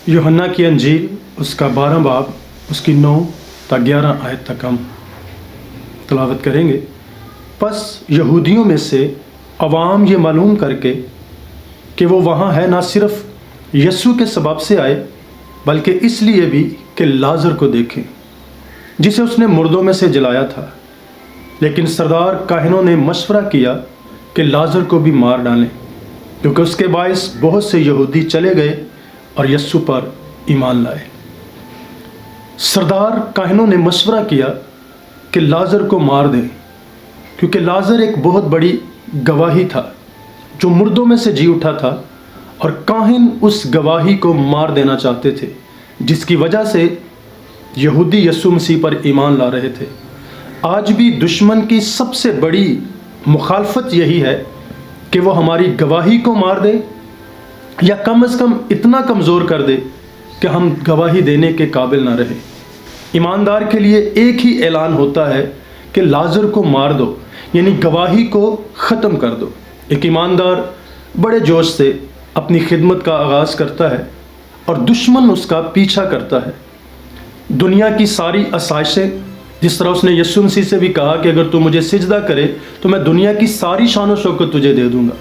यूहन्ना की अंजील उसका 12 बाब उसकी 9 تا 11 आयत तक हम तलावत करेंगे। बस यहूदियों में से अवाम ये मालूम करके कि वो वहाँ है, ना सिर्फ यस्सु के सबब से आए बल्कि इसलिए भी कि लाजर को देखें जिसे उसने मुर्दों में से जलाया था। लेकिन सरदार काहिनों ने मशवरा किया कि लाजर को भी मार डालें, क्योंकि उसके बायस बहुत से यहूदी चले गए और यस्सु पर ईमान लाए। सरदार काहिनों ने मशवरा किया कि लाजर को मार दें, क्योंकि लाजर एक बहुत बड़ी गवाही था जो मुर्दों में से जी उठा था, और काहिन उस गवाही को मार देना चाहते थे, जिसकी वजह से यहूदी यस्सु मसीह पर ईमान ला रहे थे। आज भी दुश्मन की सबसे बड़ी मुखालफत यही है कि वो हमारी गवाही को मार दे, या कम से कम इतना कमज़ोर कर दे कि हम गवाही देने के काबिल ना रहे। ईमानदार के लिए एक ही ऐलान होता है कि लाजर को मार दो, यानी गवाही को ख़त्म कर दो। एक ईमानदार बड़े जोश से अपनी खिदमत का आगाज़ करता है और दुश्मन उसका पीछा करता है। दुनिया की सारी आसाइशें, जिस तरह उसने यस्सु मसीह से भी कहा कि अगर तू मुझे सिजदा करे तो मैं दुनिया की सारी शान व शौकत तुझे दे दूंगा,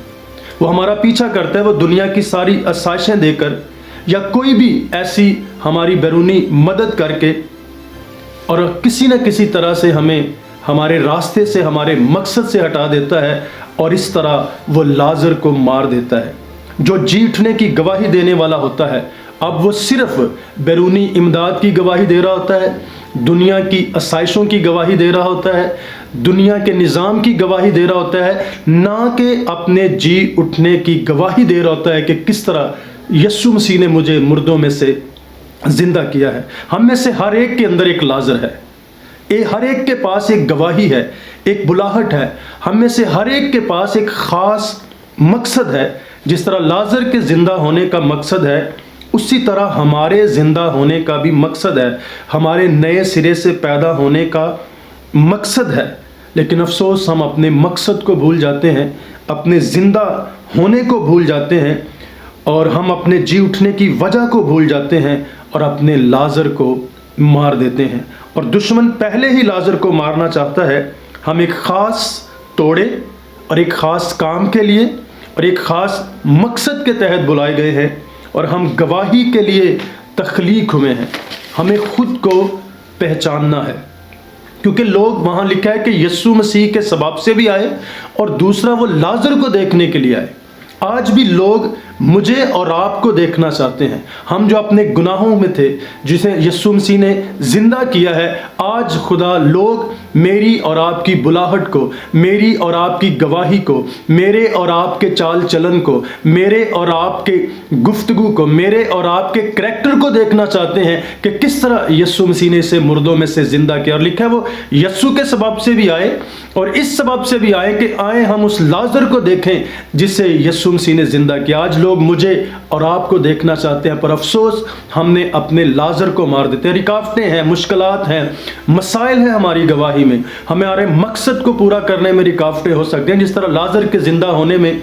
वो हमारा पीछा करता है। वो दुनिया की सारी आसाइशें देकर या कोई भी ऐसी हमारी बैरूनी मदद करके और किसी न किसी तरह से हमें हमारे रास्ते से, हमारे मकसद से हटा देता है, और इस तरह वो लाजर को मार देता है जो जी उठने की गवाही देने वाला होता है। अब वो सिर्फ बैरूनी इमदाद की गवाही दे रहा होता है, दुनिया की आसाइशों की गवाही दे रहा होता है, दुनिया के निज़ाम की गवाही दे रहा होता है, ना कि अपने जी उठने की गवाही दे रहा होता है कि किस तरह यस्सु मसीह ने मुझे मुर्दों में से जिंदा किया है। हम में से हर एक के अंदर एक लाजर है, हर एक के पास एक गवाही है, एक बुलाहट है। हम में से हर एक के पास एक ख़ास मकसद है। जिस तरह लाजर के ज़िंदा होने का मकसद है, उसी तरह हमारे ज़िंदा होने का भी मकसद है, हमारे नए सिरे से पैदा होने का मकसद है। लेकिन अफसोस हम अपने मकसद को भूल जाते हैं, अपने ज़िंदा होने को भूल जाते हैं, और हम अपने जी उठने की वजह को भूल जाते हैं और अपने लाजर को मार देते हैं। और दुश्मन पहले ही लाजर को मारना चाहता है। हम एक ख़ास तोड़े और एक ख़ास काम के लिए और एक ख़ास मकसद के तहत बुलाए गए हैं, और हम गवाही के लिए तख्लीक हुए हैं। हमें खुद को पहचानना है, क्योंकि लोग, वहाँ लिखा है कि यस्सु मसीह के सबब से भी आए, और दूसरा वो लाजर को देखने के लिए आए। आज भी लोग मुझे और आपको देखना चाहते हैं। हम जो अपने गुनाहों में थे, जिसे यस्सु मसीह ने जिंदा किया है, आज खुदा लोग मेरी और आपकी बुलाहट को, मेरी और आपकी गवाही को, मेरे और आपके चाल चलन को, मेरे और आपके गुफ्तगू को, मेरे और आपके करैक्टर को देखना चाहते हैं कि किस तरह यस्सु मसीह ने इसे मुर्दों में से जिंदा किया। और लिखा है वो यस्सु के सबब से भी आए, और इस सबब से भी आए कि आए हम उस लाजर को देखें जिसे यस्सु मसीह ने जिंदा किया। आज लोग मुझे और आपको देखना चाहते हैं, पर अफसोस हमने अपने लाजर को मार देते हैं। रुकावटें हैं, मुश्किलात हैं, मसाइल हैं हमारी गवाही में, हमारे मकसद को पूरा करने में रुकावटें हो सकती हैं। जिस तरह लाजर के जिंदा होने में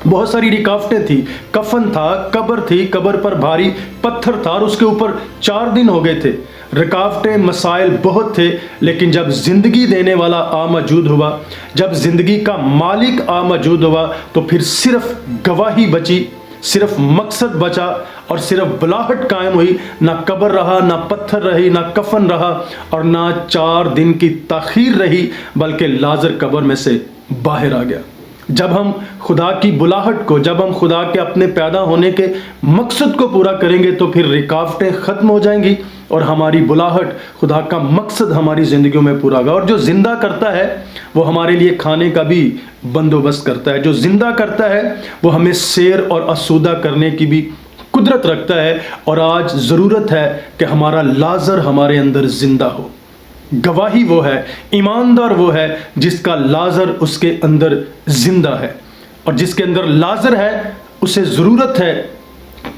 बहुत सारी रुकावटें थी। कफन था, कब्र थी, कब्र पर भारी पत्थर था और उसके ऊपर 4 दिन हो गए थे। रुकावटें, मसाइल बहुत थे, लेकिन जब ज़िंदगी देने वाला आ मौजूद हुआ, जब ज़िंदगी का मालिक आ मौजूद हुआ, तो फिर सिर्फ गवाही बची, सिर्फ मकसद बचा, और सिर्फ बुलाहट कायम हुई। ना कब्र रहा, ना पत्थर रही, ना कफन रहा, और ना 4 दिन की ताख़ीर रही, बल्कि लाजर कब्र में से बाहर आ गया। जब हम खुदा की बुलाहट को, जब हम खुदा के अपने पैदा होने के मकसद को पूरा करेंगे, तो फिर रुकावटें ख़त्म हो जाएंगी और हमारी बुलाहट, खुदा का मकसद हमारी ज़िंदगियों में पूरा होगा। और जो ज़िंदा करता है वो हमारे लिए खाने का भी बंदोबस्त करता है। जो ज़िंदा करता है वो हमें सैर और आसूदा करने की भी कुदरत रखता है। और आज ज़रूरत है कि हमारा लाजर हमारे अंदर ज़िंदा हो। गवाही वो है, ईमानदार वो है जिसका लाजर उसके अंदर जिंदा है, और जिसके अंदर लाजर है उसे ज़रूरत है,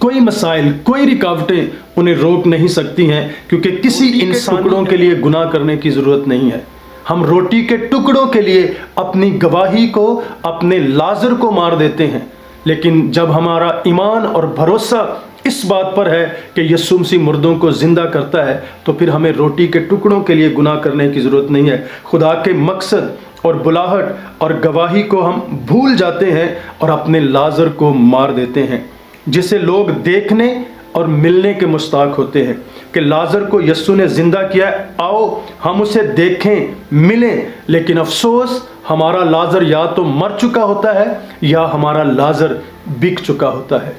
कोई मसाइल, कोई रुकावटें उन्हें रोक नहीं सकती हैं, क्योंकि किसी इंसान टुकड़ों के लिए गुनाह करने की ज़रूरत नहीं है। हम रोटी के टुकड़ों के लिए अपनी गवाही को, अपने लाजर को मार देते हैं, लेकिन जब हमारा ईमान और भरोसा اس بات پر ہے کہ یسوع مسیح مردوں کو زندہ کرتا ہے، تو پھر ہمیں روٹی کے ٹکڑوں کے لیے گناہ کرنے کی ضرورت نہیں ہے۔ خدا کے مقصد اور بلاہٹ اور گواہی کو ہم بھول جاتے ہیں اور اپنے لازر کو مار دیتے ہیں، جسے لوگ دیکھنے اور ملنے کے مشتاق ہوتے ہیں کہ لازر کو یسوع نے زندہ کیا ہے، آؤ ہم اسے دیکھیں، ملیں۔ لیکن افسوس، ہمارا لازر یا تو مر چکا ہوتا ہے یا ہمارا لازر بک چکا ہوتا ہے۔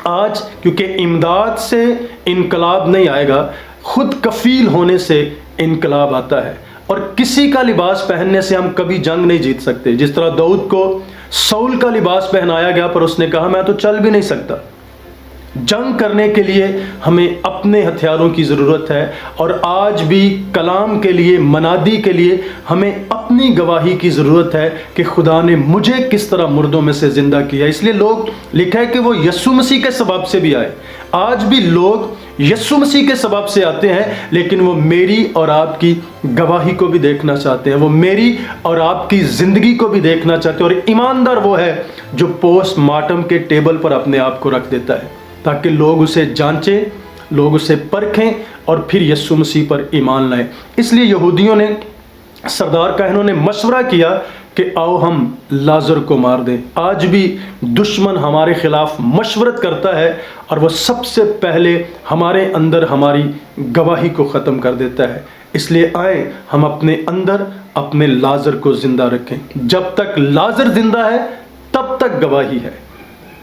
آج کیونکہ امداد سے انقلاب نہیں آئے گا، خود کفیل ہونے سے انقلاب آتا ہے، اور کسی کا لباس پہننے سے ہم کبھی جنگ نہیں جیت سکتے۔ جس طرح داؤد کو سول کا لباس پہنایا گیا پر اس نے کہا میں تو چل بھی نہیں سکتا۔ جنگ کرنے کے لیے ہمیں اپنے ہتھیاروں کی ضرورت ہے، اور آج بھی کلام کے لیے، منادی کے لیے ہمیں اپنی گواہی کی ضرورت ہے کہ خدا نے مجھے کس طرح مردوں میں سے زندہ کیا۔ اس لیے لوگ لکھا ہے کہ وہ یسوع مسیح کے سبب سے بھی آئے۔ آج بھی لوگ یسوع مسیح کے سبب سے آتے ہیں، لیکن وہ میری اور آپ کی گواہی کو بھی دیکھنا چاہتے ہیں، وہ میری اور آپ کی زندگی کو بھی دیکھنا چاہتے ہیں۔ اور ایماندار وہ ہے جو پوسٹ مارٹم کے ٹیبل پر اپنے آپ کو رکھ دیتا ہے، تاکہ لوگ اسے جانچیں، لوگ اسے پرکھیں اور پھر یسوع مسیح پر ایمان لائیں۔ اس لیے یہودیوں نے، سردار کاہنوں نے مشورہ کیا کہ آؤ ہم لازر کو مار دیں۔ آج بھی دشمن ہمارے خلاف مشورت کرتا ہے، اور وہ سب سے پہلے ہمارے اندر ہماری گواہی کو ختم کر دیتا ہے۔ اس لیے آئیں ہم اپنے اندر اپنے لازر کو زندہ رکھیں۔ جب تک لازر زندہ ہے تب تک گواہی ہے،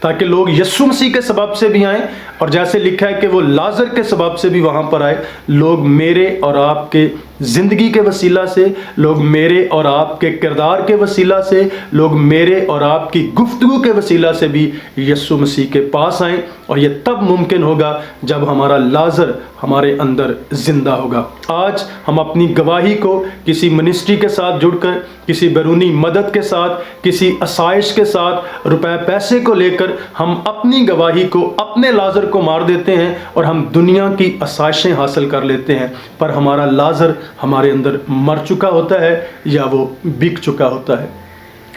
تاکہ لوگ یسوع مسیح کے سبب سے بھی آئیں، اور جیسے لکھا ہے کہ وہ لازر کے سبب سے بھی وہاں پر آئے۔ لوگ میرے اور آپ کے زندگی کے وسیلہ سے، لوگ میرے اور آپ کے کردار کے وسیلہ سے، لوگ میرے اور آپ کی گفتگو کے وسیلہ سے بھی یسوع مسیح کے پاس آئیں، اور یہ تب ممکن ہوگا جب ہمارا لازر ہمارے اندر زندہ ہوگا۔ آج ہم اپنی گواہی کو کسی منسٹری کے ساتھ جڑ کر، کسی بیرونی مدد کے ساتھ، کسی آسائش کے ساتھ، روپے پیسے کو لے کر ہم اپنی گواہی کو، اپنے لازر کو مار دیتے ہیں، اور ہم دنیا کی آسائشیں حاصل کر لیتے ہیں، پر ہمارا لازر ہمارے اندر مر چکا ہوتا ہے یا وہ بک چکا ہوتا ہے۔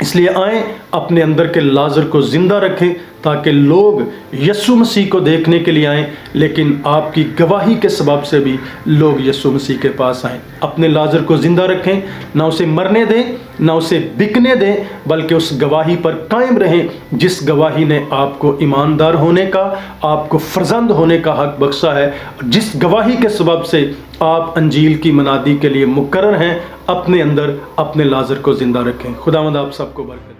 اس لیے آئیں اپنے اندر کے لازر کو زندہ رکھیں، تاکہ لوگ یسوع مسیح کو دیکھنے کے لیے آئیں، لیکن آپ کی گواہی کے سبب سے بھی لوگ یسوع مسیح کے پاس آئیں۔ اپنے لازر کو زندہ رکھیں، نہ اسے مرنے دیں، نہ اسے بکنے دیں، بلکہ اس گواہی پر قائم رہیں جس گواہی نے آپ کو ایماندار ہونے کا، آپ کو فرزند ہونے کا حق بخشا ہے، جس گواہی کے سبب سے آپ انجیل کی منادی کے لیے مقرر ہیں۔ اپنے اندر اپنے لازر کو زندہ رکھیں۔ خداوند آپ سب کو برکت دے۔